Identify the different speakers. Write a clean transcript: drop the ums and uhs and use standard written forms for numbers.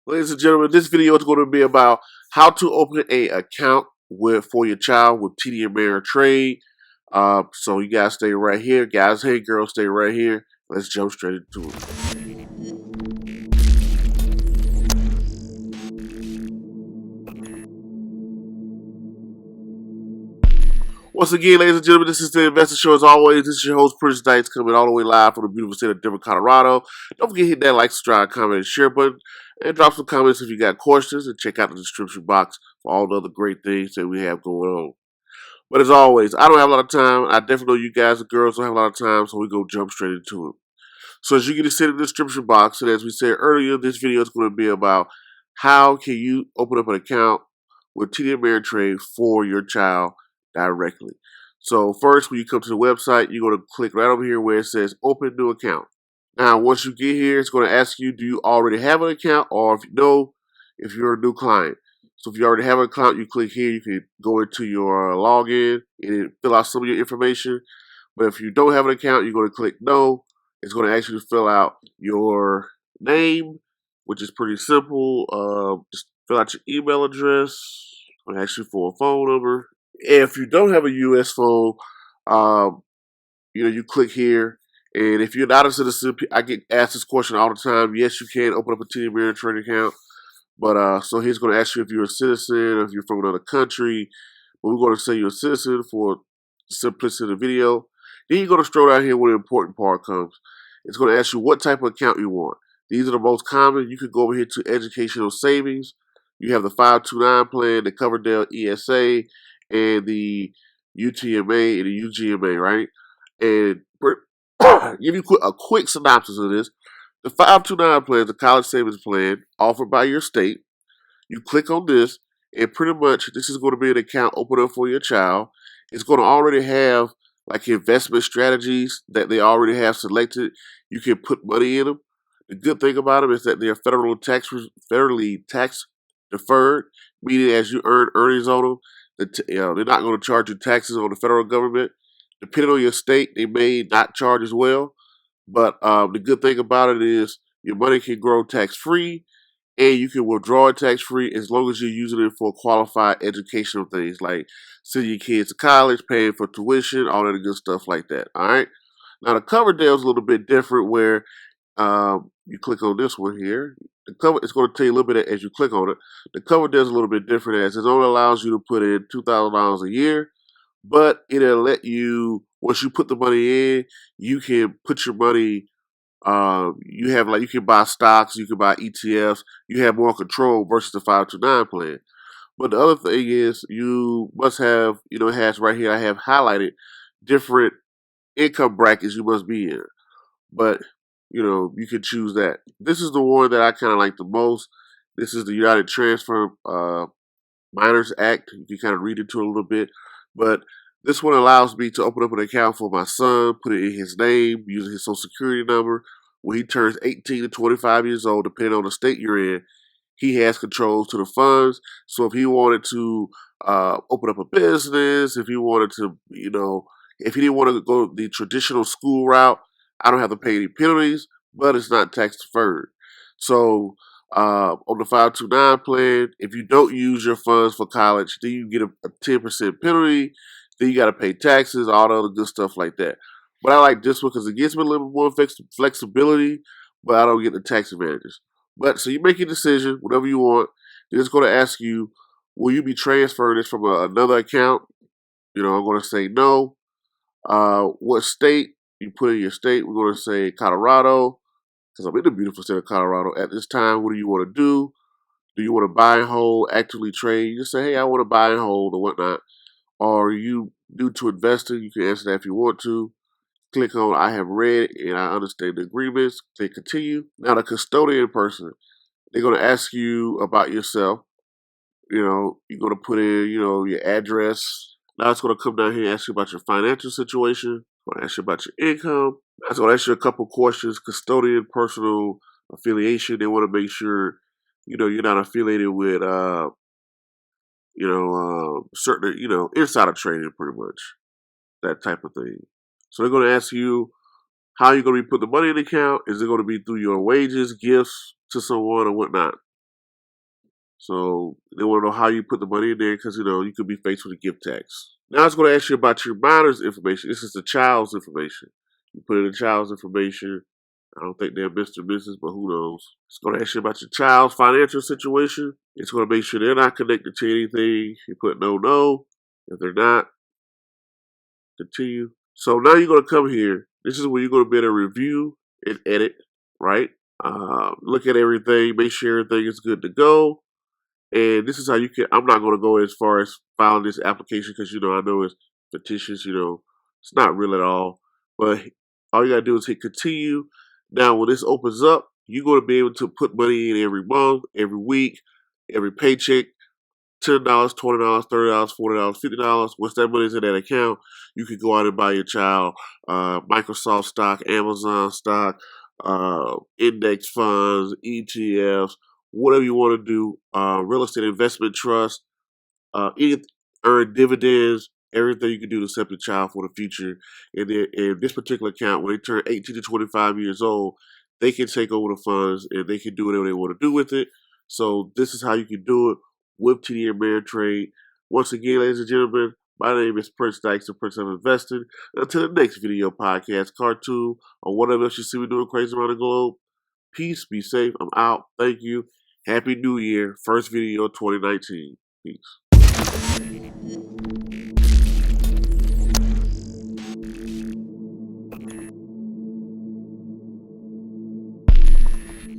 Speaker 1: Ladies and gentlemen, this video is going to be about how to open a account for your child with TD Ameirtrade. So you guys stay right here. Guys, hey girls, stay right here. Let's jump straight into it. Once again, ladies and gentlemen, this is the Investor Show. As always, this is your host, Prince Dykes, coming all the way live from the beautiful state of Denver, Colorado. Don't forget to hit that like, subscribe, comment, and share button. And drop some comments if you got questions. And check out the description box for all the other great things that we have going on. But as always, I don't have a lot of time. I definitely know you guys and girls don't have a lot of time, so we go jump straight into it. So as you can see in the description box, and as we said earlier, this video is going to be about how can you open up an account with TD Ameirtrade for your child directly. So first, when you come to the website, you're going to click right over here where it says Open New Account. Now, once you get here, it's going to ask you, do you already have an account, or if you know, if you're a new client. So if you already have an account, you click here. You can go into your login and fill out some of your information. But if you don't have an account, you're going to click No. It's going to ask you to fill out your name, which is pretty simple. Just fill out your email address. It's going to ask you for a phone number. If you don't have a U.S. phone, you click here. And if you're not a citizen, I get asked this question all the time. Yes, you can open up a TD Ameirtrade account. But so he's going to ask you if you're a citizen, or if you're from another country. But we're going to say you're a citizen for simplicity of the video. Then you're going to scroll down here where the important part comes. It's going to ask you what type of account you want. These are the most common. You can go over here to educational savings. You have the 529 plan, the Coverdell ESA, and the UTMA and the UGMA, right? And give you a quick synopsis of this. The 529 plan is a college savings plan offered by your state. You click on this, and pretty much this is going to be an account open up for your child. It's going to already have like investment strategies that they already have selected. You can put money in them. The good thing about them is that they're federally tax deferred, meaning as you earn earnings on them, they're not going to charge you taxes on the federal government. Depending on your state, they may not charge as well. But the good thing about it is your money can grow tax-free, and you can withdraw it tax-free as long as you're using it for qualified educational things like sending your kids to college, paying for tuition, all that good stuff like that. All right. Now the Coverdell is a little bit different, where you click on this one here. It's going to tell you a little bit as you click on it. The Coverdell is a little bit different, as it only allows you to put in $2,000 a year, but it'll let you, once you put the money in, you can put your money. You can buy stocks, you can buy ETFs. You have more control versus the 529 plan. But the other thing is, you must have, it has right here. I have highlighted different income brackets you must be in. But you can choose that. This is the one that I kind of like the most. This is the United Transfer Minors Act. You can kind of read into it a little bit, but this one allows me to open up an account for my son, put it in his name, using his social security number. When he turns 18 to 25 years old, depending on the state you're in, he has control to the funds. So if he wanted to open up a business, if he wanted to, if he didn't want to go the traditional school route, I don't have to pay any penalties, but it's not tax deferred. So on the 529 plan, if you don't use your funds for college, then you get a 10% penalty. Then you got to pay taxes, all the other good stuff like that. But I like this one because it gives me a little more flexibility, but I don't get the tax advantages. But so you make your decision, whatever you want. Then it's going to ask you, will you be transferring this from another account? I'm going to say no. What state? You put in your state. We're going to say Colorado, because I'm in the beautiful state of Colorado at this time. What do you want to do? Do you want to buy and hold, actively trade? You just say, hey, I want to buy and hold or whatnot. Or you new to investing, you can answer that if you want to. Click on I have read and I understand the agreements. Click continue. Now the custodian person, they're going to ask you about yourself. You're going to put in, your address. Now it's going to come down here and ask you about your financial situation. It's going to ask you about your income. Now it's going to ask you a couple questions. Custodian, personal affiliation. They want to make sure, you're not affiliated with, certain, insider trading, pretty much, that type of thing. So they're going to ask you how you're going to be putting the money in the account. Is it going to be through your wages, gifts to someone, or whatnot? So they want to know how you put the money in there because, you could be faced with a gift tax. Now it's going to ask you about your minor's information. This is the child's information. You put in the child's information. I don't think they're Mr. and Mrs., but who knows? It's going to ask you about your child's financial situation. It's going to make sure they're not connected to anything. You put no. If they're not, continue. So now you're going to come here. This is where you're going to be able to review and edit, right? Look at everything, make sure everything is good to go. And this is how you can. I'm not going to go as far as filing this application because I know it's fictitious. It's not real at all. But all you got to do is hit continue. Now, when this opens up, you're going to be able to put money in every month, every week, every paycheck. $10, $20, $30, $40, $50. Once that money's in that account, you can go out and buy your child Microsoft stock, Amazon stock, index funds, ETFs, whatever you want to do, real estate investment trust, earn dividends, everything you can do to set the child for the future. And then in this particular account, when they turn 18 to 25 years old, they can take over the funds and they can do whatever they want to do with it. So this is how you can do it with TD Ameirtrade. Once again, ladies and gentlemen, my name is Prince Dykes, the Prince of Investing. Until the next video, podcast, cartoon, or whatever else you see me doing crazy around the globe, peace, be safe. I'm out. Thank you. Happy New Year. First video 2019. Peace.